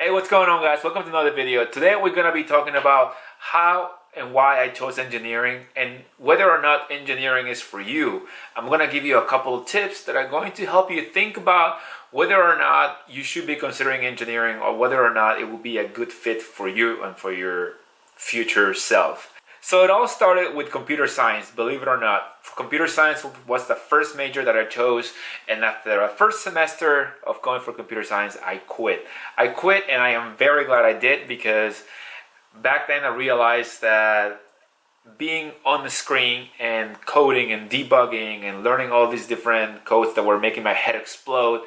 Hey, what's going on, guys? Welcome to another video. Today we're going to be talking about how and why I chose engineering and whether or not engineering is for you. I'm going to give you a couple of tips that are going to help you think about whether or not you should be considering engineering or whether or not it will be a good fit for you and for your future self. So it all started with computer science, believe it or not. Computer science was the first major that I chose, and after the first semester of going for computer science, I quit. And I am very glad I did, because back then I realized that being on the screen and coding and debugging and learning all these different codes that were making my head explode,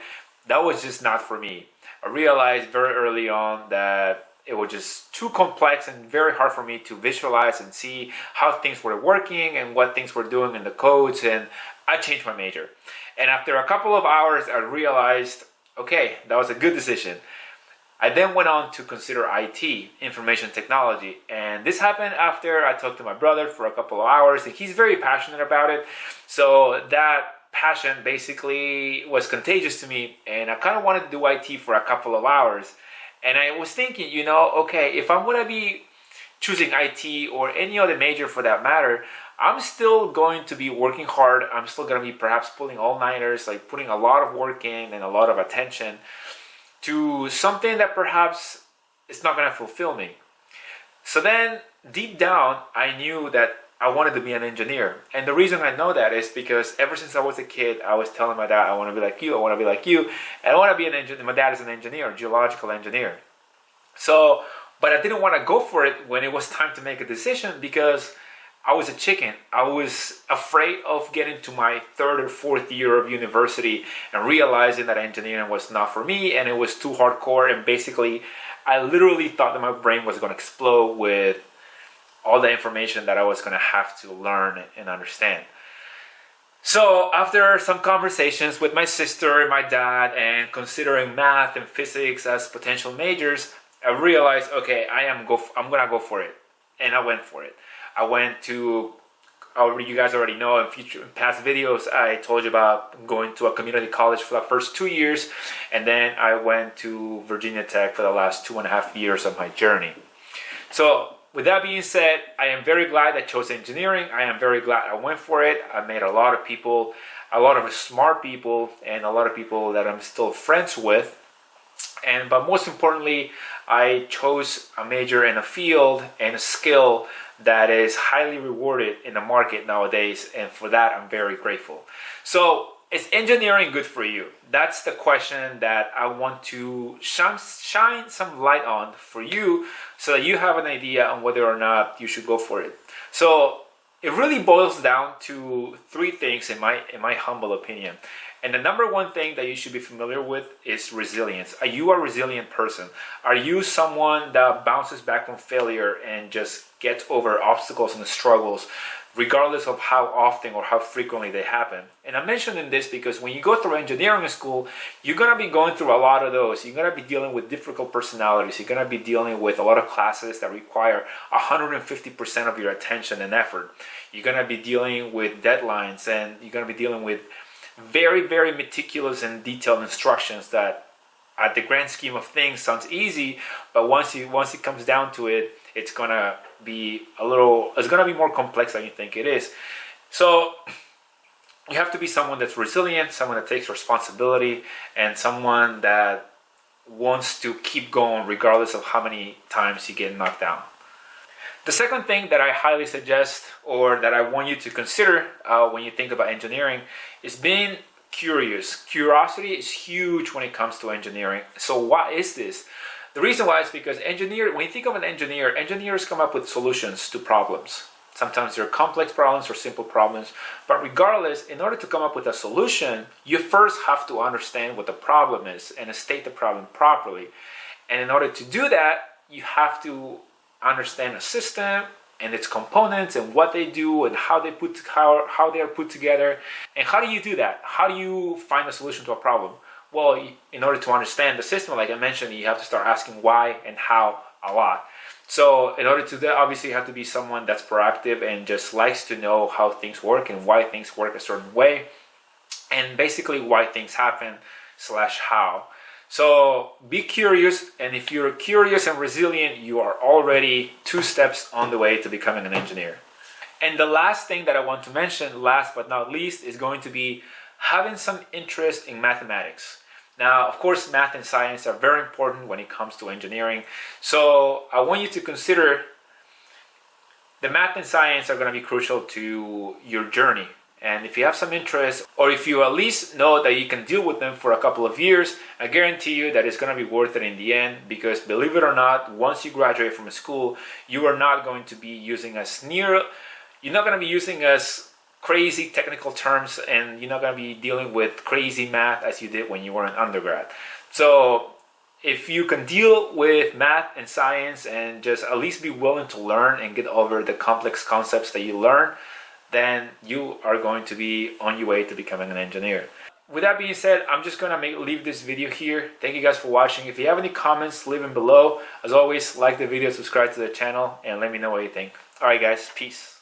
that was just not for me. I realized very early on that it was just too complex and very hard for me to visualize and see how things were working and what things were doing in the codes, and I changed my major. And after a couple of hours, I realized, okay, that was a good decision. I then went on to consider IT, information technology, and this happened after I talked to my brother for a couple of hours, and he's very passionate about it. So that passion basically was contagious to me, and I kind of wanted to do IT for a couple of hours. And I was thinking, okay, if I'm going to be choosing IT or any other major for that matter, I'm still going to be working hard. I'm still going to be perhaps pulling all-nighters, like putting a lot of work in and a lot of attention to something that perhaps is not going to fulfill me. So then deep down, I knew that I wanted to be an engineer. And the reason I know that is because ever since I was a kid, I was telling my dad, I want to be like you, I want to be like you, and I want to be an engineer. My dad is an engineer, geological engineer. So, but I didn't want to go for it when it was time to make a decision, because I was a chicken. I was afraid of getting to my third or fourth year of university and realizing that engineering was not for me and it was too hardcore. And basically, I literally thought that my brain was going to explode with all the information that I was going to have to learn and understand. So after some conversations with my sister and my dad and considering math and physics as potential majors, I realized, okay, I'm going to go for it. And I went for it. I went to, you guys already know in past videos, I told you about going to a community college for the first 2 years. And then I went to Virginia Tech for the last 2.5 years of my journey. So with that being said, I am very glad I chose engineering. I am very glad I went for it. I met a lot of people, a lot of smart people, and a lot of people that I'm still friends with. But most importantly, I chose a major in a field and a skill that is highly rewarded in the market nowadays, and for that I'm very grateful. So, is engineering good for you? That's the question that I want to shine some light on for you, so that you have an idea on whether or not you should go for it. So it really boils down to three things in my humble opinion. And the number one thing that you should be familiar with is resilience. Are you a resilient person? Are you someone that bounces back from failure and just gets over obstacles and struggles, regardless of how often or how frequently they happen? And I'm mentioning this because when you go through engineering school, you're going to be going through a lot of those. You're going to be dealing with difficult personalities. You're going to be dealing with a lot of classes that require 150% of your attention and effort. You're going to be dealing with deadlines, and you're going to be dealing with very, very meticulous and detailed instructions that at the grand scheme of things sounds easy, but once it comes down to it, it's gonna be more complex than you think it is. So you have to be someone that's resilient, someone that takes responsibility, and someone that wants to keep going regardless of how many times you get knocked down. The second thing that I highly suggest, or that I want you to consider when you think about engineering, is being curious. Curiosity is huge when it comes to engineering. So why is this? The reason why is because when you think of an engineer, engineers come up with solutions to problems. Sometimes they're complex problems or simple problems, but regardless, in order to come up with a solution, you first have to understand what the problem is and state the problem properly. And in order to do that, you have to understand a system and its components and what they do and how they are put together. And how do you do that? How do you find a solution to a problem? Well, in order to understand the system, like I mentioned, you have to start asking why and how a lot. So in order to do that, obviously you have to be someone that's proactive and just likes to know how things work and why things work a certain way, and basically why things happen / how. So be curious, and if you're curious and resilient, you are already 2 steps on the way to becoming an engineer. And the last thing that I want to mention, last but not least, is going to be having some interest in mathematics. Now, of course, math and science are very important when it comes to engineering. So I want you to consider the math and science are going to be crucial to your journey. And if you have some interest, or if you at least know that you can deal with them for a couple of years, I guarantee you that it's going to be worth it in the end, because believe it or not, once you graduate from school, you are not going to be using you're not going to be using as crazy technical terms, and you're not going to be dealing with crazy math as you did when you were in undergrad. So if you can deal with math and science and just at least be willing to learn and get over the complex concepts that you learn, then you are going to be on your way to becoming an engineer. With that being said, I'm just gonna leave this video here. Thank you guys for watching. If you have any comments, leave them below. As always, like the video, subscribe to the channel, and let me know what you think. Alright guys, peace.